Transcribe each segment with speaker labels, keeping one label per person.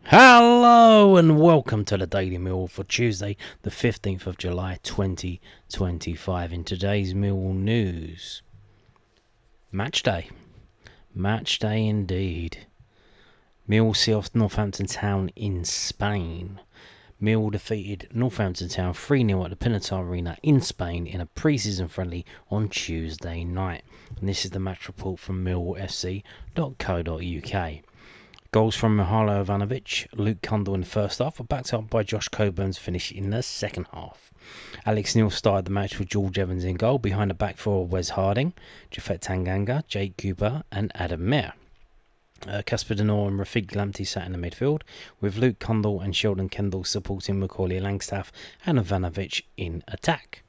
Speaker 1: Hello and welcome to the Daily Millwall for Tuesday, the 15th of July 2025. In today's Millwall news, Matchday. Matchday indeed. Millwall see off Northampton Town in Spain. Millwall defeated Northampton Town 3-0 at the Pinatar Arena in Spain in a pre-season friendly on Tuesday night. And this is the match report from millwallfc.co.uk. Goals from Mihajlo Ivanovic, Luke Cundle in the first half were backed up by Josh Coburn's finish in the second half. Alex Neil started the match with George Evans in goal, behind the back four of Wes Harding, Japhet Tanganga, Jake Cooper and Adam Mayer. Casper Denor and Rafik Lamptey sat in the midfield, with Luke Cundle and Sheldon Kendall supporting Macaulay Langstaff and Ivanovic in attack.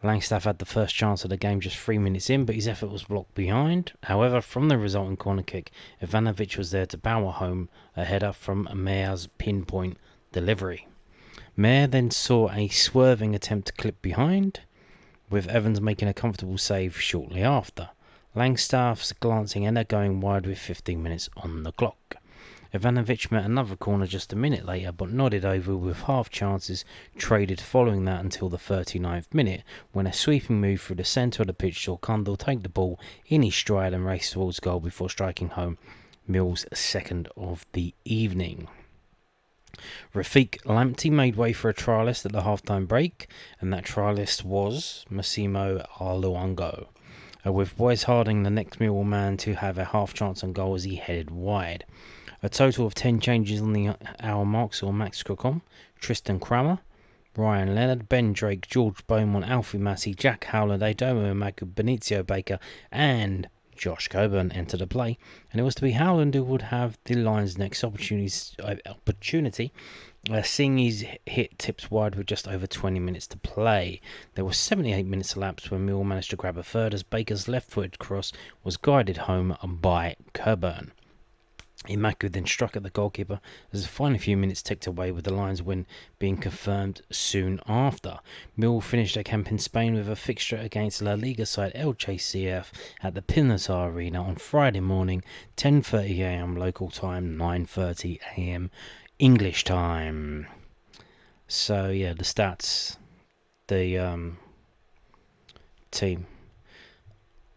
Speaker 1: Langstaff had the first chance of the game just 3 minutes in, but his effort was blocked behind. However, from the resulting corner kick, Ivanovic was there to power home a header from Mayer's pinpoint delivery. Mayer then saw a swerving attempt to clip behind, with Evans making a comfortable save shortly after. Langstaff's glancing header going wide with 15 minutes on the clock. Ivanovic met another corner just a minute later, but nodded over with half chances traded following that until the 39th minute, when a sweeping move through the centre of the pitch saw Cundle take the ball in his stride and race towards goal before striking home Mill's second of the evening. Rafik Lamptey made way for a trialist at the half-time break, and that trialist was Massimo Luongo, with Wes Harding the next Millwall man to have a half chance on goal as he headed wide. A total of 10 changes on the hour mark saw Max Crocombe, Tristan Kramer, Ryan Leonard, Ben Drake, George Beaumont, Alfie Massey, Jack Howland, Adomo Maku, Benicio Baker and Josh Coburn enter the play, and it was to be Howland who would have the Lions' next opportunity, seeing his hit tips wide with just over 20 minutes to play. There were 78 minutes elapsed when Millwall managed to grab a third as Baker's left-footed cross was guided home by Coburn. Imaku then struck at the goalkeeper as the final few minutes ticked away, with the Lions' win being confirmed soon after. Millwall finished their camp in Spain with a fixture against La Liga side Elche CF at the Pinatar Arena on Friday morning, 10:30am local time, 9:30am English time. So yeah, the stats, the team.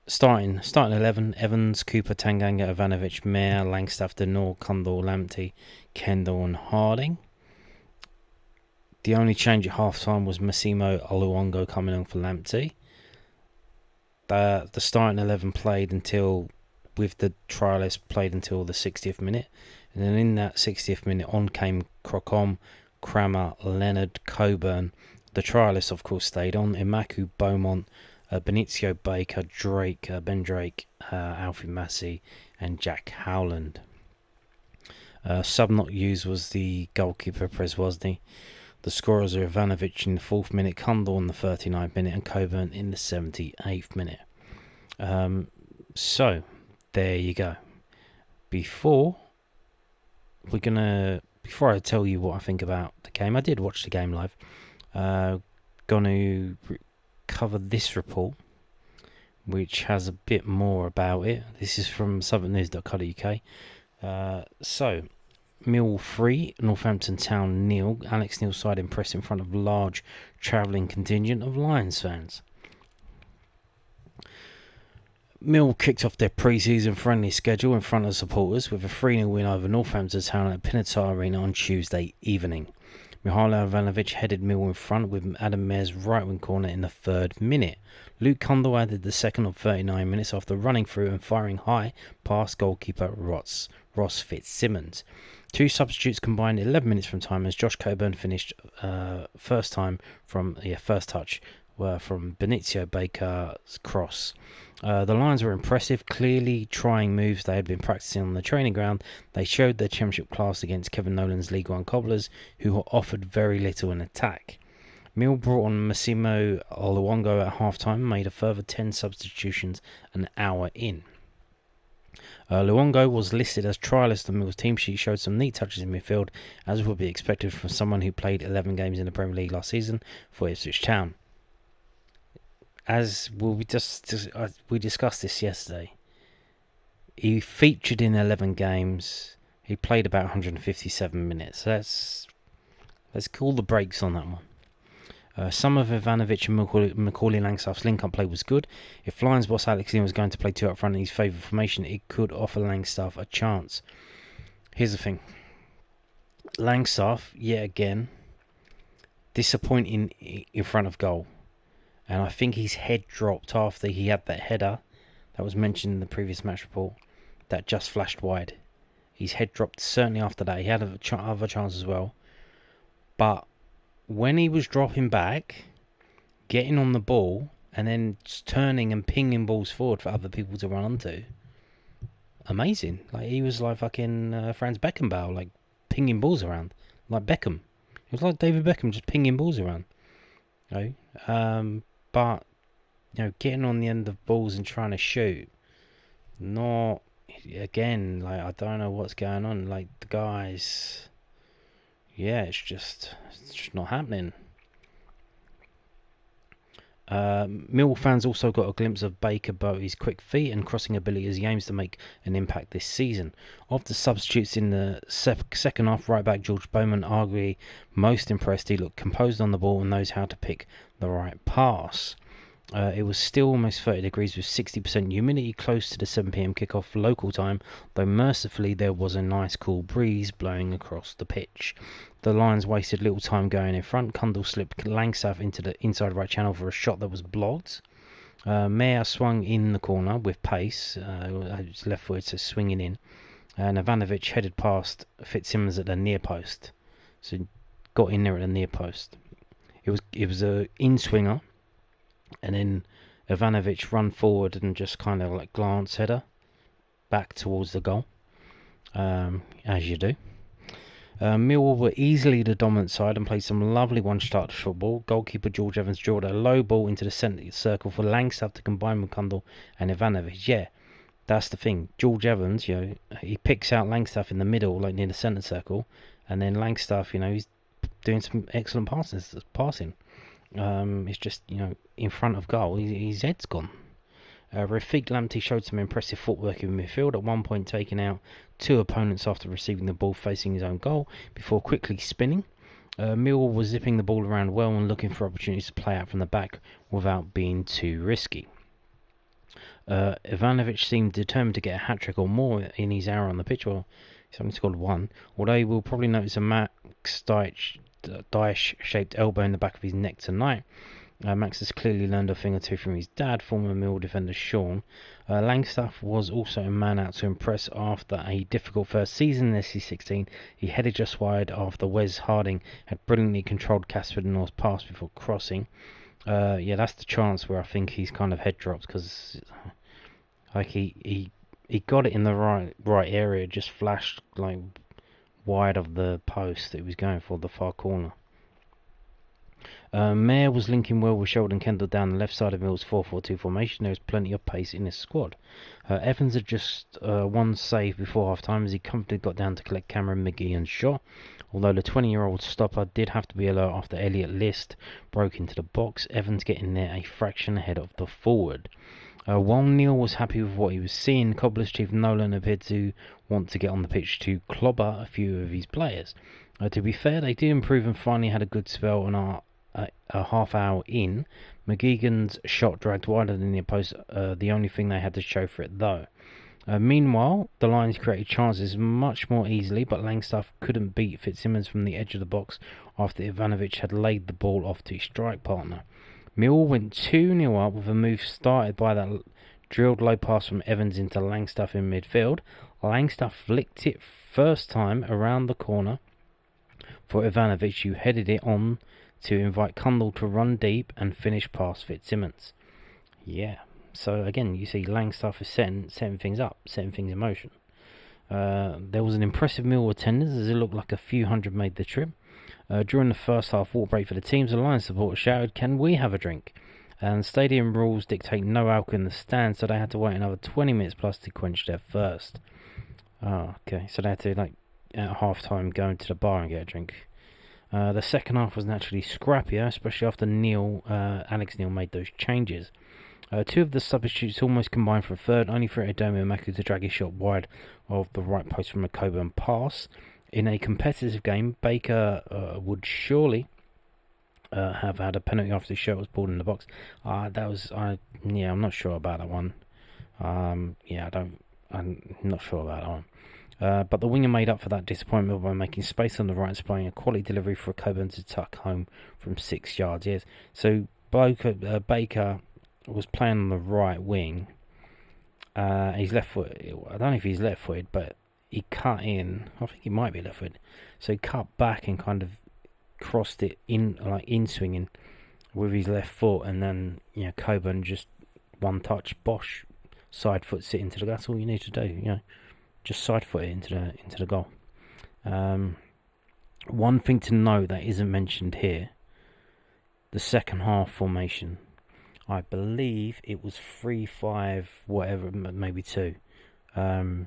Speaker 1: Starting 11, Evans, Cooper, Tanganga, Ivanovic, Mayer, Langstaff, Denor, Cundle, Lamptey, Kendall and Harding. The only change at half-time was Massimo Luongo coming on for Lamptey. The starting 11 played until, with the trialist, played until the 60th minute. And then in that 60th minute on came Crocombe, Kramer, Leonard, Coburn. The trialist, of course, stayed on. Imaku, Beaumont, Benicio Baker, Drake, Ben Drake, Alfie Massey and Jack Howland. Sub not used was the goalkeeper Prez Wozny. The scorers are Ivanovic in the 4th minute, Cundle in the 39th minute and Coburn in the 78th minute. So there you go. Before I tell you what I think about the game, I did watch the game live. Gonna cover this report, which has a bit more about it. This is from southernnews.co.uk. So, Millwall 3, Northampton Town 0. Alex Neil's side impressed in front of large travelling contingent of Lions fans. Millwall kicked off their pre-season friendly schedule in front of supporters with a 3-0 win over Northampton Town at Pinatar Arena on Tuesday evening. Mihajlo Ivanovic headed Millwall in front with Adam Mayer's right-wing corner in the 3rd minute. Luke Cundle added the second of 39 minutes after running through and firing high past goalkeeper Ross Fitzsimmons. Two substitutes combined 11 minutes from time as Josh Coburn finished first touch from Benicio Baker's cross. The Lions were impressive, clearly trying moves they had been practicing on the training ground. They showed their championship class against Kevin Nolan's League One cobblers, who were offered very little in attack. Mill brought on Massimo Luongo at half-time, made a further 10 substitutions an hour in. Luongo was listed as trialist on Mill's team sheet, showed some neat touches in midfield, as would be expected from someone who played 11 games in the Premier League last season for Ipswich Town. As we discussed this yesterday, he featured in 11 games He played about 157 minutes. Let's call the brakes on that one. Some of Ivanovic and Macaulay Langstaff's link-up play was good. If Lions boss Alex Neil was going to play two up front in his favourite formation, it could offer Langstaff a chance. Here's the thing. Langstaff, yet again, disappointing in front of goal. And I think his head dropped after he had that header that was mentioned in the previous match report that just flashed wide. His head dropped certainly after that. He had other chances as well. But when he was dropping back, getting on the ball, and then just turning and pinging balls forward for other people to run onto, amazing. Like, he was like fucking Franz Beckenbauer, like pinging balls around, like Beckham. It was like David Beckham just pinging balls around. You know? But getting on the end of balls and trying to shoot, not again. Like, I don't know what's going on. Like, the guys, it's just not happening. Millwall fans also got a glimpse of Baker Botey's quick feet and crossing ability as he aims to make an impact this season. Of the substitutes in the second half, right back George Bowman arguably most impressed. He looked composed on the ball and knows how to pick the right pass. It was still almost 30 degrees with 60% humidity close to the 7 p.m. kickoff local time, though mercifully there was a nice cool breeze blowing across the pitch. The Lions wasted little time going in front. Cundall slipped Langstaff into the inside right channel for a shot that was blocked. Mayer swung in the corner with pace, his left footed, so swinging in, and Ivanovic headed past Fitzsimmons at the near post, so got in there at the near post. It was a in swinger. And then Ivanovic run forward and just kind of like glance header back towards the goal, as you do. Millwall were easily the dominant side and played some lovely one-touch football. Goalkeeper George Evans drilled a low ball into the centre circle for Langstaff to combine with Cundall and Ivanovic. Yeah, that's the thing. George Evans, he picks out Langstaff in the middle, like near the centre circle, and then Langstaff, he's doing some excellent passing. It's just, in front of goal, his head's gone. Rafik Lamptey showed some impressive footwork in midfield, at one point taking out two opponents after receiving the ball facing his own goal before quickly spinning. Millwall was zipping the ball around well and looking for opportunities to play out from the back without being too risky. Ivanovic seemed determined to get a hat-trick or more in his hour on the pitch. Well, he's only scored one, although you will probably notice a Max Dyche-shaped elbow in the back of his neck tonight. Max has clearly learned a thing or two from his dad, former Millwall defender Sean. Langstaff was also a man out to impress after a difficult first season in SC16. He headed just wide after Wes Harding had brilliantly controlled Casper North's pass before crossing. That's the chance where I think he's kind of head dropped, because like he got it in the right area, just flashed like wide of the post that he was going for, the far corner. Mayer was linking well with Sheldon Kendall down the left side of Mill's 4-4-2 formation. There was plenty of pace in his squad. Evans had just one save before half-time as he comfortably got down to collect Cameron McGeehan's shot, although the 20-year-old stopper did have to be alert after Elliot List broke into the box, Evans getting there a fraction ahead of the forward. While Neil was happy with what he was seeing, Cobblers chief Nolan appeared to want to get on the pitch to clobber a few of his players. To be fair, they did improve and finally had a good spell and are a half hour in. McGeegan's shot dragged wider than the post, the only thing they had to show for it though. Meanwhile, the Lions created chances much more easily, but Langstaff couldn't beat Fitzsimmons from the edge of the box after Ivanovic had laid the ball off to his strike partner. Millwall went 2-0 up with a move started by that drilled low pass from Evans into Langstaff in midfield. Langstaff flicked it first time around the corner for Ivanovic, who headed it on to invite Cundall to run deep and finish past Fitzsimmons. Yeah, so again, you see Langstaff is setting things up, setting things in motion. There was an impressive Millwall attendance as it looked like a few hundred made the trip. During the first half walk break for the teams, the Lions supporters shouted, "Can we have a drink?" And stadium rules dictate no alcohol in the stand, so they had to wait another 20 minutes plus to quench their thirst. Okay, so they had to, at half time, go into the bar and get a drink. The second half was naturally scrappier, especially after Alex Neil made those changes. Two of the substitutes almost combined for a third, only for Edomi Maku to drag his shot wide of the right post from a Coburn pass. In a competitive game, Baker would surely have had a penalty after his shot was pulled in the box. I'm not sure about that one. I'm not sure about that one. But the winger made up for that disappointment by making space on the right and supplying a quality delivery for Coburn to tuck home from 6 yards. Yes, so Baker was playing on the right wing. He's left-footed. I don't know if he's left-footed, but he cut in. I think he might be left-footed. So he cut back and kind of crossed it in swinging with his left foot, and then Coburn just one touch, bosh, side foots it into the. That's all you need to do. Just side foot it into the goal. One thing to note that isn't mentioned here: the second half formation. I believe it was 3-5, whatever, maybe 2. There's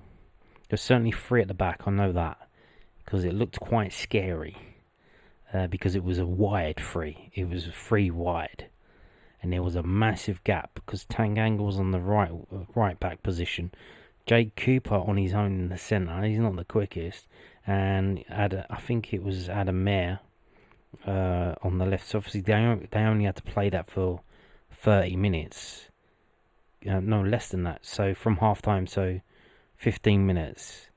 Speaker 1: certainly 3 at the back. I know that because it looked quite scary. Because it was a wide 3. It was 3 wide, and there was a massive gap because Tanganga was on the right back position. Jake Cooper on his own in the centre. He's not the quickest, and I think it was Adam Mayer on the left. So obviously they only had to play that for 30 minutes. No, less than that. So from half time, so 15 minutes.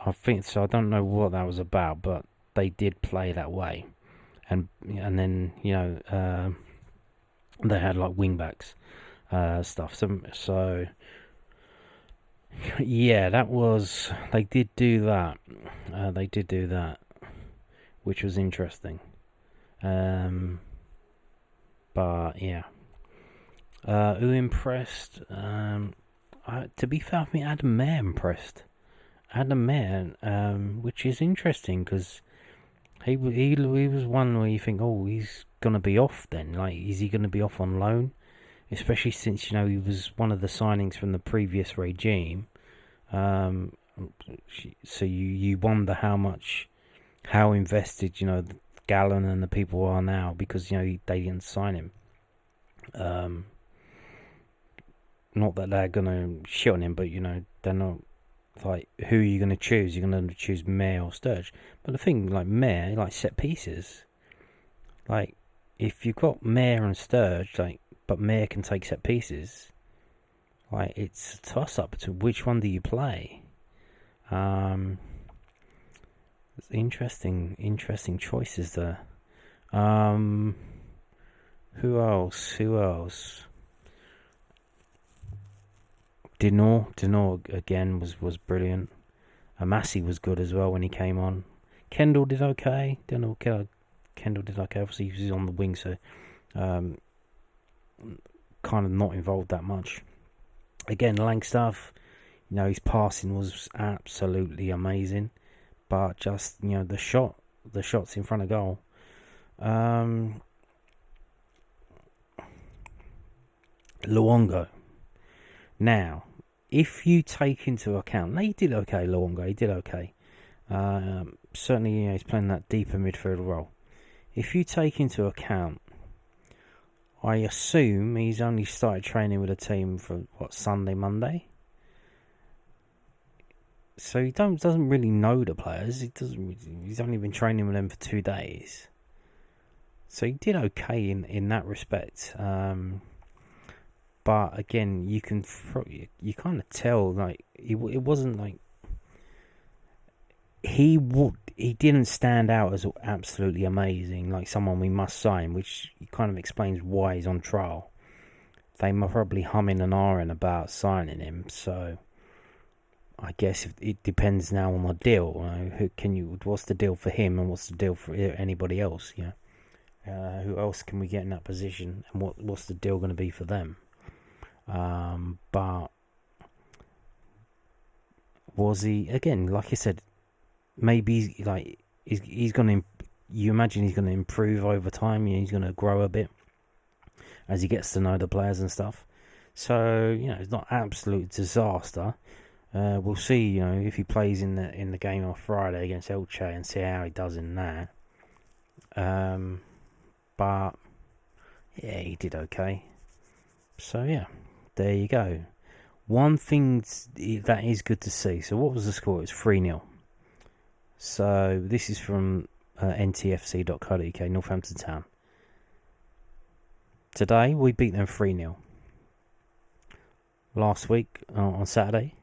Speaker 1: I think so. I don't know what that was about, but they did play that way, and then they had like wing backs stuff. So yeah, that was they did do that. Which was interesting. But yeah, who impressed? To be fair, I think Adam Mayer impressed. Adam Mayer, which is interesting because he was one where you think, oh, he's gonna be off then. Like, is he gonna be off on loan? Especially since he was one of the signings from the previous regime. So you wonder how invested Gallon and the people are now because they didn't sign him. Not that they're gonna shit on him, but they're not. Like, who are you going to choose? You're going to choose Mayer or Sturge. But the thing, like Mayer, like set pieces. Like, if you've got Mayer and Sturge, but Mayer can take set pieces. Like, it's a toss-up to which one do you play. It's interesting choices there. Who else? Denor again was brilliant. Massey was good as well when he came on. Kendall did okay. Kendall did okay. Obviously he was on the wing, so kind of not involved that much. Again, Langstaff, his passing was absolutely amazing, but just the shots in front of goal. Luongo. Now, if you take into account, he did okay, Luongo, he did okay. Certainly, he's playing that deeper midfield role. If you take into account, I assume he's only started training with a team for, Sunday, Monday? So he doesn't really know the players. He's only been training with them for 2 days. So he did okay in that respect. But again, you kind of tell, like, it wasn't like he didn't stand out as absolutely amazing, like someone we must sign, which kind of explains why he's on trial. They were probably humming and ahhing about signing him, so I guess it depends now on the deal. What's the deal for him, and what's the deal for anybody else? Who else can we get in that position, and what's the deal going to be for them? But was he, again, like I said, maybe he's going to, you imagine he's going to improve over time, he's going to grow a bit as he gets to know the players and stuff. So, it's not absolute disaster. We'll see, if he plays in the game on Friday against Elche and see how he does in that. But yeah, he did okay. So yeah, there you go. One thing that is good to see. So what was the score? It's 3-0. So this is from ntfc.co.uk, Northampton Town. Today we beat them 3-0. Last week on Saturday,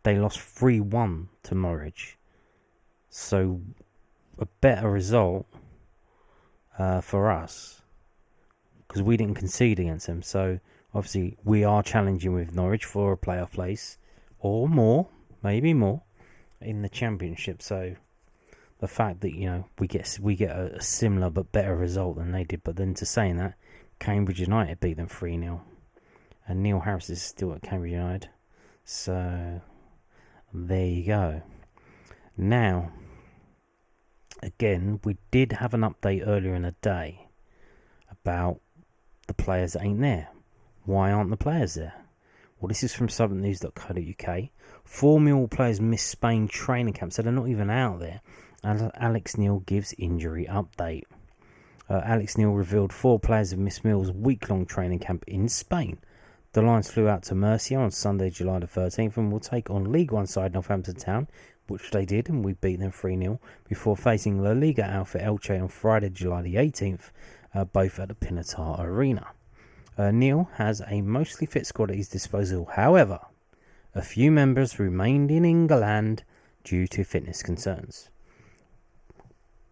Speaker 1: they lost 3-1 to Norwich. So a better result for us, because we didn't concede against them. So obviously we are challenging with Norwich for a playoff place or more, maybe more, in the Championship. So the fact that we get a similar but better result than they did, but then to saying that, Cambridge United beat them 3-0, and Neil Harris is still at Cambridge United. So there you go. Now, again, we did have an update earlier in the day about the players that ain't there. Why aren't the players there? Well, this is from southernnews.co.uk. 4 Millwall players missed Spain training camp, so they're not even out there. And Alex Neil gives injury update. Alex Neil revealed 4 players have missed Mill's week-long training camp in Spain. The Lions flew out to Murcia on Sunday, July the 13th, and will take on League One side Northampton Town, which they did, and we beat them 3-0, before facing La Liga outfit Elche on Friday, July the 18th, both at the Pinatar Arena. Neil has a mostly fit squad at his disposal. However, a few members remained in England due to fitness concerns.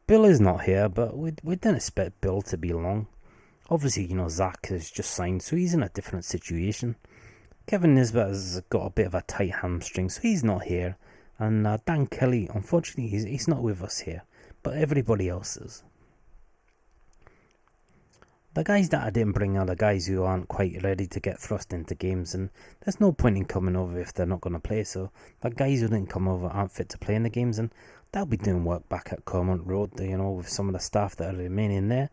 Speaker 1: Bill is not here, but we don't expect Bill to be long. Obviously, Zach is just signed, so he's in a different situation. Kevin Nisbet has got a bit of a tight hamstring, so he's not here. And Dan Kelly, unfortunately, he's not with us here, but everybody else is. The guys that I didn't bring are the guys who aren't quite ready to get thrust into games, and there's no point in coming over if they're not going to play. So the guys who didn't come over aren't fit to play in the games, and they'll be doing work back at Cormont Road, with some of the staff that are remaining there,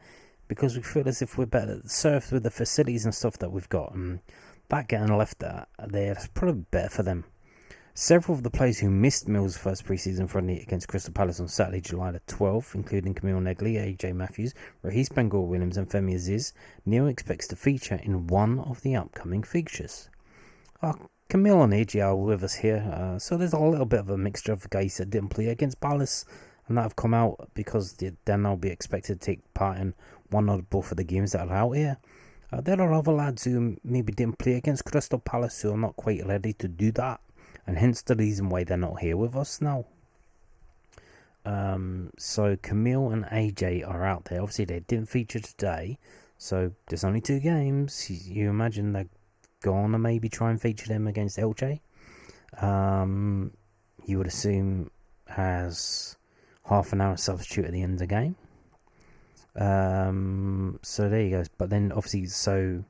Speaker 1: because we feel as if we're better served with the facilities and stuff that we've got, and that getting left there is probably better for them. Several of the players who missed Mill's first pre-season friendly against Crystal Palace on Saturday, July the 12th, including Camille Negley, AJ Matthews, Rahis Bengal-Williams and Femi Aziz, Neil expects to feature in one of the upcoming fixtures. Camille and AJ are with us here, so there's a little bit of a mixture of guys that didn't play against Palace and that have come out because they'll now be expected to take part in one or both of the games that are out here. There are other lads who maybe didn't play against Crystal Palace who are not quite ready to do that, and hence the reason why they're not here with us now. So Camille and AJ are out there. Obviously they didn't feature today, so there's only 2 games. You imagine they're gonna maybe try and feature them against Elche. You would assume as half an hour substitute at the end of the game. So there you go. But then obviously, so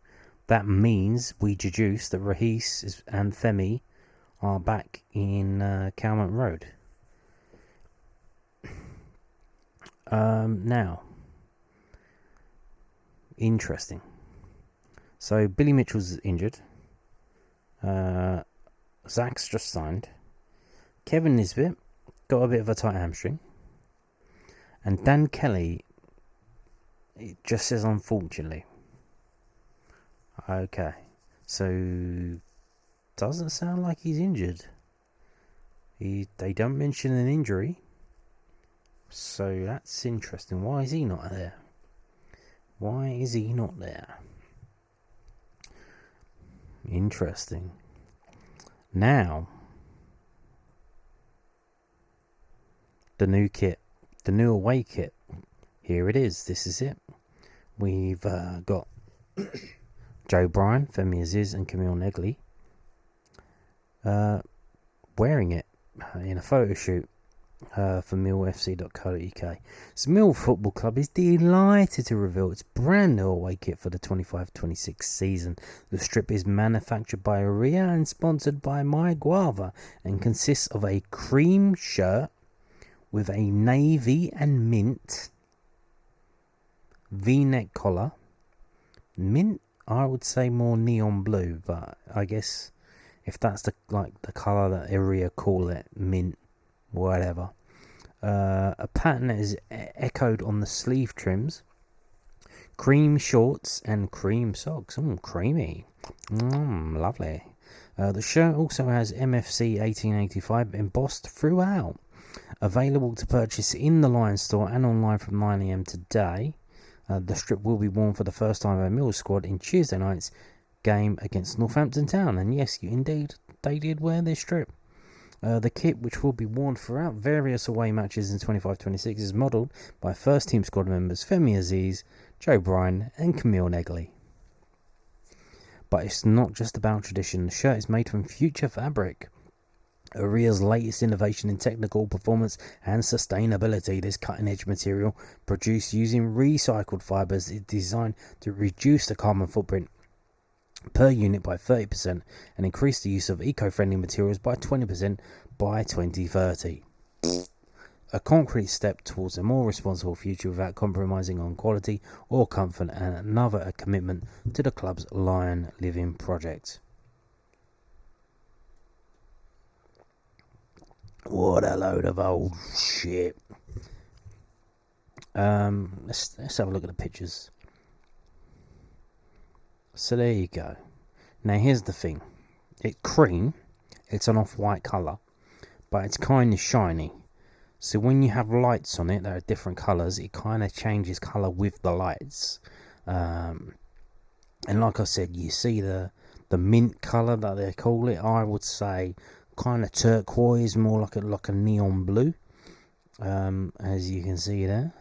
Speaker 1: that means we deduce that Rahis and Femi are back in Calmont Road. Now, interesting. So Billy Mitchell's injured. Zach's just signed. Kevin Nisbet got a bit of a tight hamstring. And Dan Kelly, it just says unfortunately. Okay. So doesn't sound like he's injured. They don't mention an injury. So that's interesting. Why is he not there? Why is he not there? Interesting. Now, the new kit, the new away kit. Here it is. This is it. We've got Joe Bryan, Femi Aziz and Camille Negley wearing it in a photo shoot for millfc.co.uk. So Millwall Football Club is delighted to reveal its brand new away kit for the 25-26 season. The strip is manufactured by Aurea and sponsored by My Guava and consists of a cream shirt with a navy and mint V-neck collar. Mint, I would say more neon blue, but I guess if that's the colour that Aurea call it, mint, whatever. A pattern that is echoed on the sleeve trims Cream shorts and cream socks. Creamy. Lovely. The shirt also has MFC 1885 embossed throughout. Available to purchase in the Lions store and online from 9 AM today. The strip will be worn for the first time by Millwall squad in Tuesday night's game against Northampton Town. And yes, indeed, they did wear this strip. The kit, which will be worn throughout various away matches in 25-26, is modelled by first team squad members Femi Aziz, Joe Bryan and Camille Negley. But it's not just about tradition. The shirt is made from future fabric. Aria's latest innovation in technical performance and sustainability. This cutting-edge material, produced using recycled fibres, is designed to reduce the carbon footprint per unit by 30% and increase the use of eco-friendly materials by 20% by 2030. A concrete step towards a more responsible future without compromising on quality or comfort, and another commitment to the club's Lion Living project. What a load of old shit. Let's have a look at the pictures. So there you go. Now here's the thing. It's cream. It's an off-white colour, but it's kind of shiny. So when you have lights on it that are different colours, it kind of changes colour with the lights. And like I said, you see the mint colour that they call it. I would say kind of turquoise, more like a neon blue. As you can see there.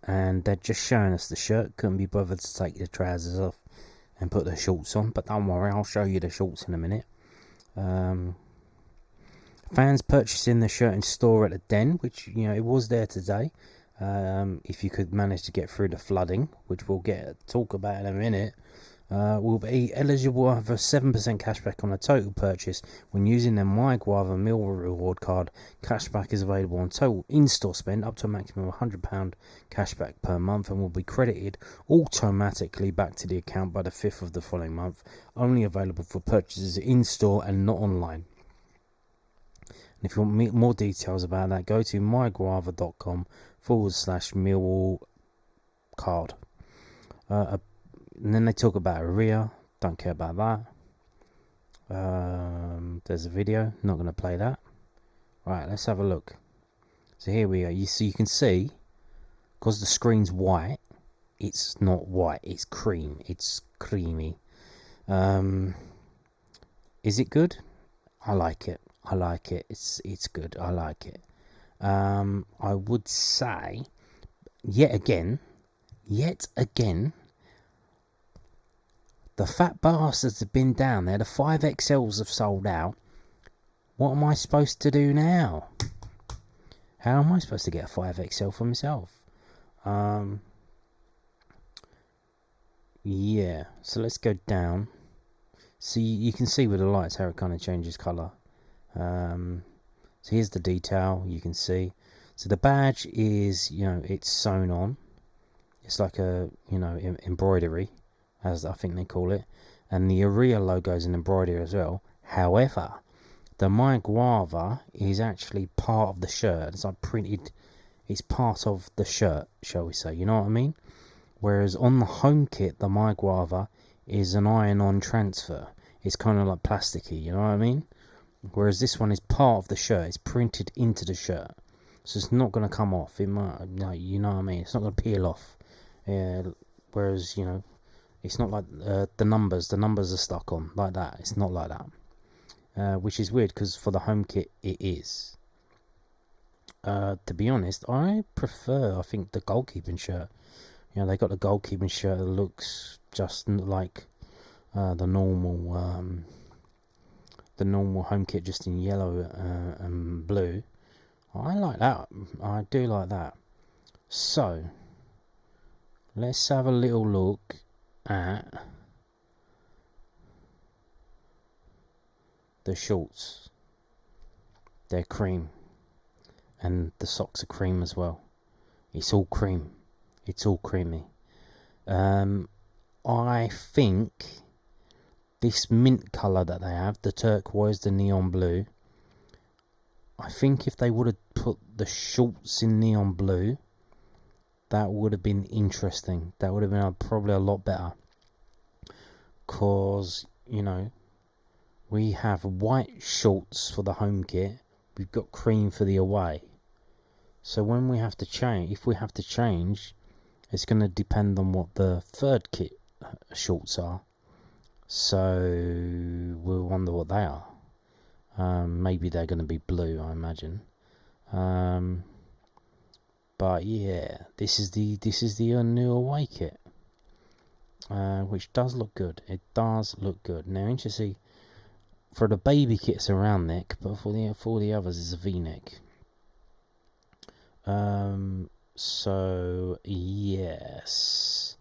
Speaker 1: And they're just showing us the shirt. Couldn't be bothered to take the trousers off and put the shorts on, but don't worry, I'll show you the shorts in a minute. Fans purchasing the shirt in store at the Den, which it was there today. If you could manage to get through the flooding, which we'll talk about in a minute, will be eligible for 7% cashback on a total purchase when using their MyGuava Millwall reward card. Cashback is available on total in-store spend up to a maximum of £100 cashback per month and will be credited automatically back to the account by the 5th of the following month. Only available for purchases in-store and not online. And if you want more details about that, go to myguava.com/Millwall card. And then they talk about Aria. Don't care about that. There's a video. Not going to play that. Right, let's have a look. So here we are. You can see, because the screen's white, it's not white. It's cream. It's creamy. Is it good? I like it. It's good. I like it. I would say, yet again, the fat bastards have been down there. The 5XLs have sold out. What am I supposed to do now? How am I supposed to get a 5XL for myself? Yeah. So let's go down. See, you can see with the lights how it kind of changes colour. So here's the detail. You can see. So the badge is, it's sewn on. It's like a, embroidery, as I think they call it, and the Aria logo is an embroidery as well. However, the MyGuava is actually part of the shirt. It's like printed. It's part of the shirt, shall we say? You know what I mean? Whereas on the home kit, the MyGuava is an iron-on transfer. It's kind of like plasticky. You know what I mean? Whereas this one is part of the shirt. It's printed into the shirt, so it's not going to come off. It might, you know what I mean? It's not going to peel off. Whereas it's not like the numbers are stuck on like that. It's not like that, which is weird because for the home kit it is. To be honest, I think the goalkeeping shirt. They got the goalkeeping shirt that looks just like the normal home kit, just in yellow and blue. I like that. I do like that. So let's have a little look at the shorts. They're cream, and the socks are cream as well. It's all cream. It's all creamy. I think this mint colour that they have, the turquoise, the neon blue, I think if they would have put the shorts in neon blue, that would have been interesting. That would have been probably a lot better. Because, you know, we have white shorts for the home kit. We've got cream for the away. So when we have to change, if we have to change, it's going to depend on what the third kit shorts are. So we'll wonder what they are. Maybe they're going to be blue, I imagine. But yeah, this is the new away kit, which does look good. It does look good. Now, interesting, for the baby kit it's a round neck, but for the others it's a V-neck. So yes,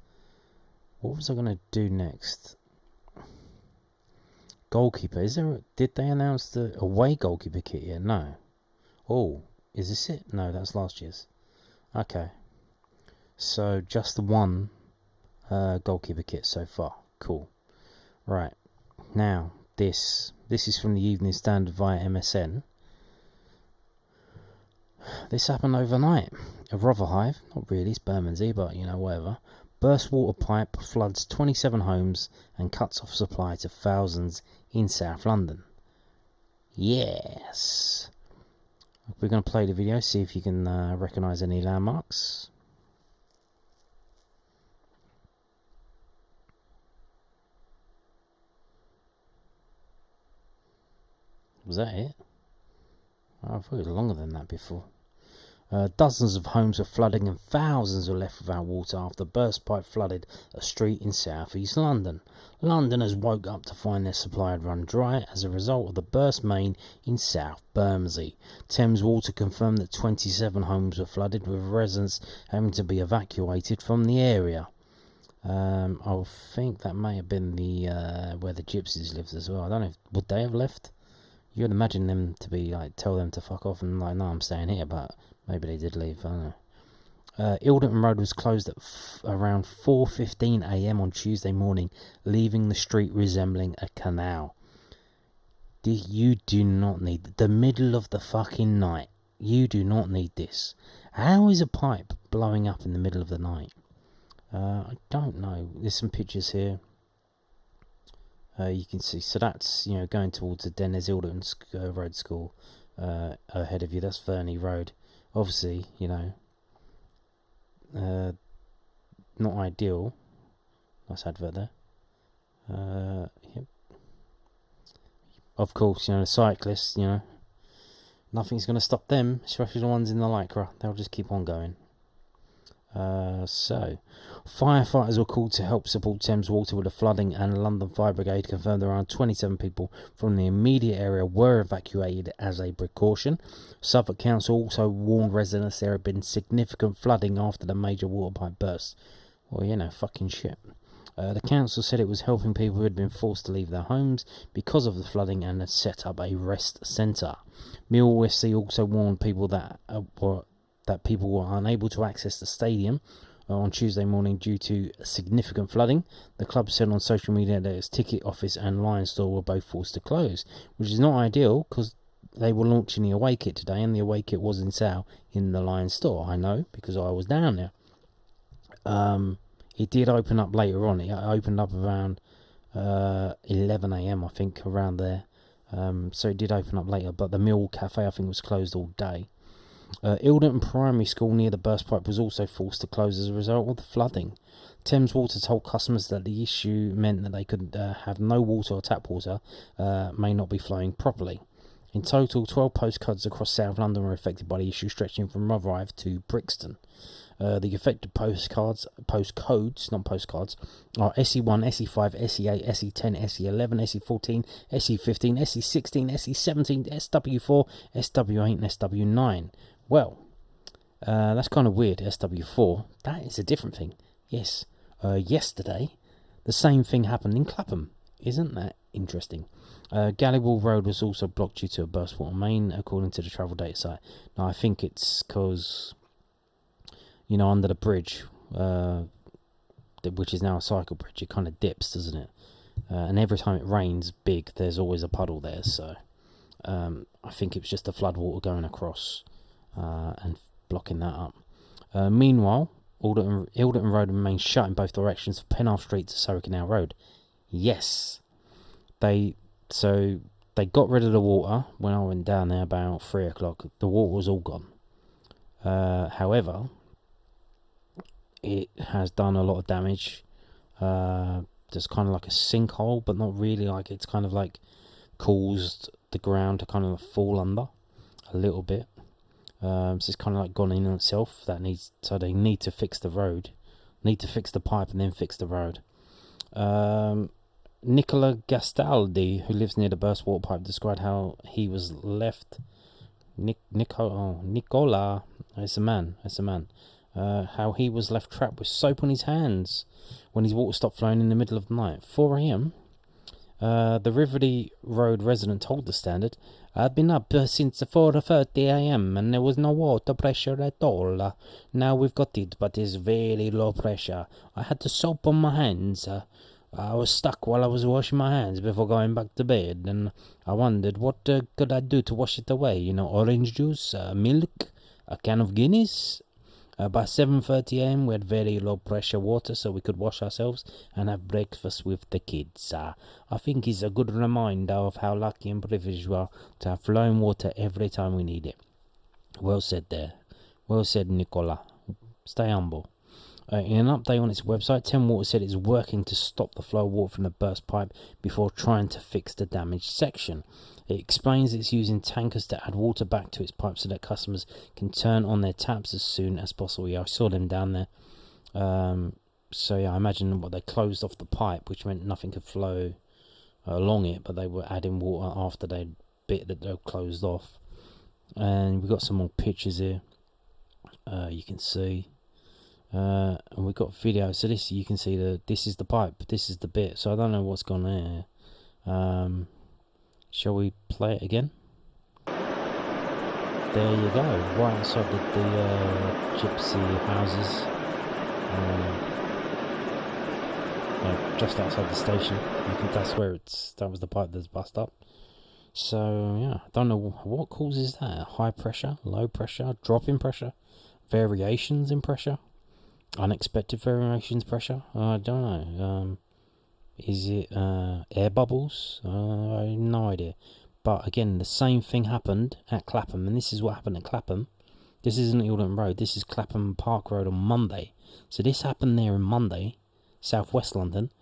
Speaker 1: what was I gonna do next? Goalkeeper. Did they announce the away goalkeeper kit yet? No. Oh, is this it? No, that's last year's. Okay. So just the one goalkeeper kit so far. Cool. Right. Now this is from the Evening Standard via MSN. This happened overnight. A Rotherhithe, not really, it's Bermondsey, but you know, whatever. Burst water pipe floods 27 homes and cuts off supply to thousands in South London. Yes. We're going to play the video, see if you can recognise any landmarks. Was that it? I thought it was longer than that before. Dozens of homes were flooding and thousands were left without water after burst pipe flooded a street in South East London. Londoners woke up to find their supply had run dry as a result of the burst main in South Bermondsey. Thames Water confirmed that 27 homes were flooded, with residents having to be evacuated from the area. I think that may have been the where the gypsies lived as well. I don't know, would they have left? You'd imagine them to be like, tell them to fuck off and like, no, I'm staying here, but maybe they did leave, I don't know. Ilderton Road was closed at around 4:15 a.m. on Tuesday morning, leaving the street resembling a canal. You do not need the middle of the fucking night. You do not need this. How is a pipe blowing up in the middle of the night? I don't know. There's some pictures here. You can see, so that's, you know, going towards the Dennis Ilderton Road School ahead of you. That's Verney Road. Obviously, you know, not ideal. Nice advert there. Yep. Of course, you know, the cyclists, you know, nothing's going to stop them, especially the ones in the Lycra. They'll just keep on going. So, firefighters were called to help support Thames Water with the flooding, and the London Fire Brigade confirmed around 27 people from the immediate area were evacuated as a precaution. Suffolk Council also warned residents there had been significant flooding after the major water pipe burst. Well, you know, fucking shit. The council said it was helping people who had been forced to leave their homes because of the flooding and had set up a rest centre. Millwall FC also warned people that people were unable to access the stadium on Tuesday morning due to significant flooding. The club said on social media that its ticket office and Lion store were both forced to close, which is not ideal because they were launching the away kit today, and the away kit was in sale in the Lion store. I know because I was down there. It did open up later on. It opened up around 11 a.m. I think, around there. So it did open up later, but the Mill Cafe I think was closed all day. Ilderton Primary School near the burst pipe was also forced to close as a result of the flooding. Thames Water told customers that the issue meant that they could have no water or tap water may not be flowing properly. In total, 12 postcodes across South London were affected by the issue, stretching from Rotherhithe to Brixton. The affected postcodes, not postcards, are SE1, SE5, SE8, SE10, SE11, SE14, SE15, SE16, SE17, SW4, SW8 and SW9. Well, that's kind of weird, SW4. That is a different thing. Yes, yesterday, the same thing happened in Clapham. Isn't that interesting? Gallywall Road was also blocked due to a burst water main, according to the travel data site. Now, I think it's because, you know, under the bridge, which is now a cycle bridge, it kind of dips, doesn't it? And every time it rains big, there's always a puddle there, so I think it was just the floodwater going across and blocking that up. Meanwhile, Ilderton Road remains shut in both directions from Penarth Street to Surrey Canal Road. Yes, they got rid of the water when I went down there about 3 o'clock. The water was all gone. However, it has done a lot of damage. There's kind of like a sinkhole, but not really. Like, it's kind of like caused the ground to kind of fall under a little bit. So it's kind of like gone in on itself. So they need to fix the road, need to fix the pipe, and then fix the road. Nicola Gastaldi, who lives near the burst water pipe, described how he was left. Nicola, it's a man. How he was left trapped with soap on his hands when his water stopped flowing in the middle of the night. 4 a.m. The Riverley Road resident told the Standard, "I've been up since 4:30 a.m. and there was no water pressure at all. Now we've got it, but it's very low pressure. I had the soap on my hands. I was stuck while I was washing my hands before going back to bed, and I wondered what could I do to wash it away. Orange juice, milk, a can of Guinness." By 7:30 a.m. we had very low pressure water, so we could wash ourselves and have breakfast with the kids. I think it's a good reminder of how lucky and privileged we are to have flowing water every time we need it. Well said there. Well said, Nicola. Stay humble. In an update on its website, Thames Water said it's working to stop the flow of water from the burst pipe before trying to fix the damaged section. It explains it's using tankers to add water back to its pipe so that customers can turn on their taps as soon as possible. Yeah, I saw them down there. So yeah, I imagine they closed off the pipe, which meant nothing could flow along it, but they were adding water after they'd bit that they closed off. And we've got some more pictures here. You can see. And we've got video. So this, you can see this is the pipe. This is the bit. So I don't know what's gone there. Shall we play it again? There you go, right outside the gypsy houses. Just outside the station. I think that's where that was the pipe that's bust up. So yeah, I don't know what causes that. High pressure, low pressure, drop in pressure, variations in pressure, unexpected variations pressure. I don't know. Is it air bubbles? I have no idea. But again, the same thing happened at Clapham, and this is what happened at Clapham. This isn't Ilderton Road, this is Clapham Park Road on Monday. So this happened there on Monday, southwest London.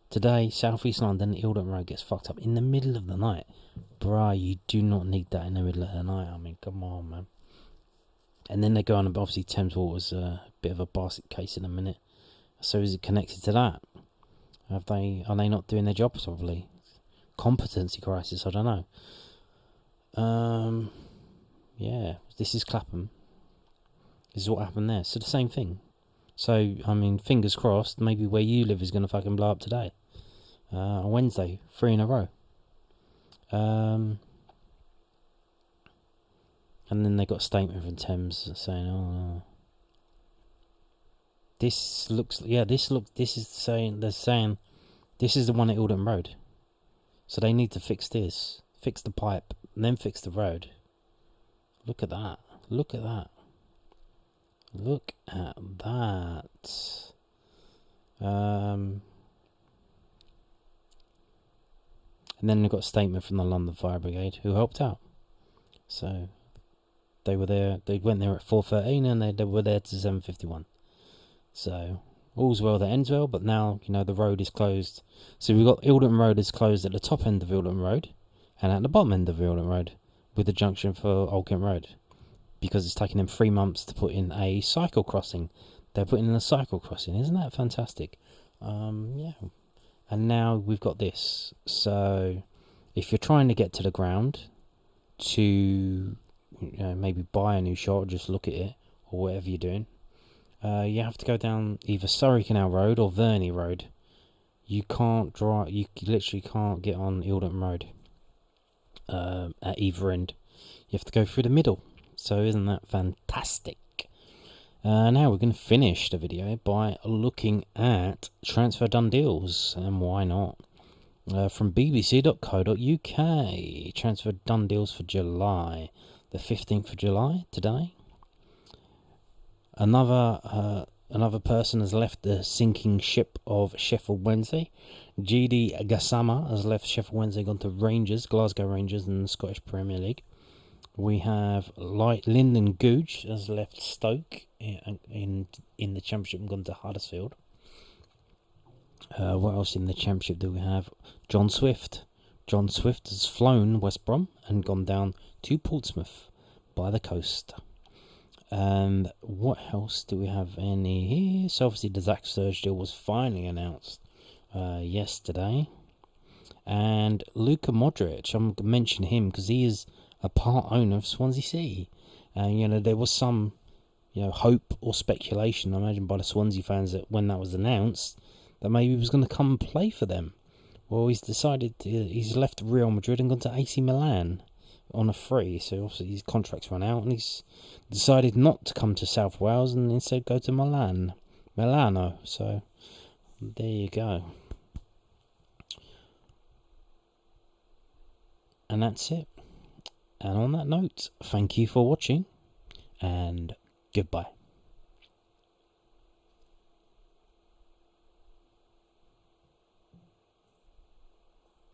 Speaker 1: Today, southeast London, Ilderton Road gets fucked up in the middle of the night. Bruh, you do not need that in the middle of the night. I mean, come on, man. And then they go on, and obviously Thames Water's a bit of a basket case in a minute. So is it connected to that? Are they not doing their jobs? Probably. Competency crisis, I don't know. Yeah, this is Clapham. This is what happened there. So the same thing. So, I mean, fingers crossed, maybe where you live is going to fucking blow up today. On Wednesday, 3 in a row. And then they got a statement from Thames saying, "Oh, this is saying this is the one at Ilderton Road. So they need to fix this, fix the pipe, and then fix the road." Look at that. Look at that. Look at that. And then they got a statement from the London Fire Brigade, who helped out. So they were there. They went there at 4:13, and they were there to 7:51. So all's well that ends well, but now, the road is closed. So we've got Ilderton Road is closed at the top end of Ilderton Road and at the bottom end of Ilderton Road with the junction for Old Kent Road, because it's taken them 3 months to put in a cycle crossing. They're putting in a cycle crossing. Isn't that fantastic? Yeah. And now we've got this. So if you're trying to get to the ground to maybe buy a new shot or just look at it or whatever you're doing, you have to go down either Surrey Canal Road or Verney Road. You can't drive. You literally can't get on Ilderton Road at either end. You have to go through the middle. So isn't that fantastic? Now we're going to finish the video by looking at transfer done deals, and why not? From bbc.co.uk. Transfer done deals for July. The 15th of July, today. Another person has left the sinking ship of Sheffield Wednesday. GD Gassama has left Sheffield Wednesday, gone to Rangers, Glasgow Rangers in the Scottish Premier League. We have Lyndon Gooch has left Stoke in the Championship and gone to Huddersfield. What else in the Championship do we have? John Swift. John Swift has flown West Brom and gone down to Portsmouth by the coast. And what else do we have any here? So obviously the Zach Sturridge deal was finally announced yesterday. And Luka Modric, I'm going to mention him because he is a part owner of Swansea City. And, there was some, hope or speculation, I imagine, by the Swansea fans that when that was announced, that maybe he was going to come and play for them. Well, he's left Real Madrid and gone to AC Milan on a free. So obviously his contract's run out and he's decided not to come to South Wales and instead go to Milano. So there you go. And that's it. And on that note, thank you for watching and goodbye.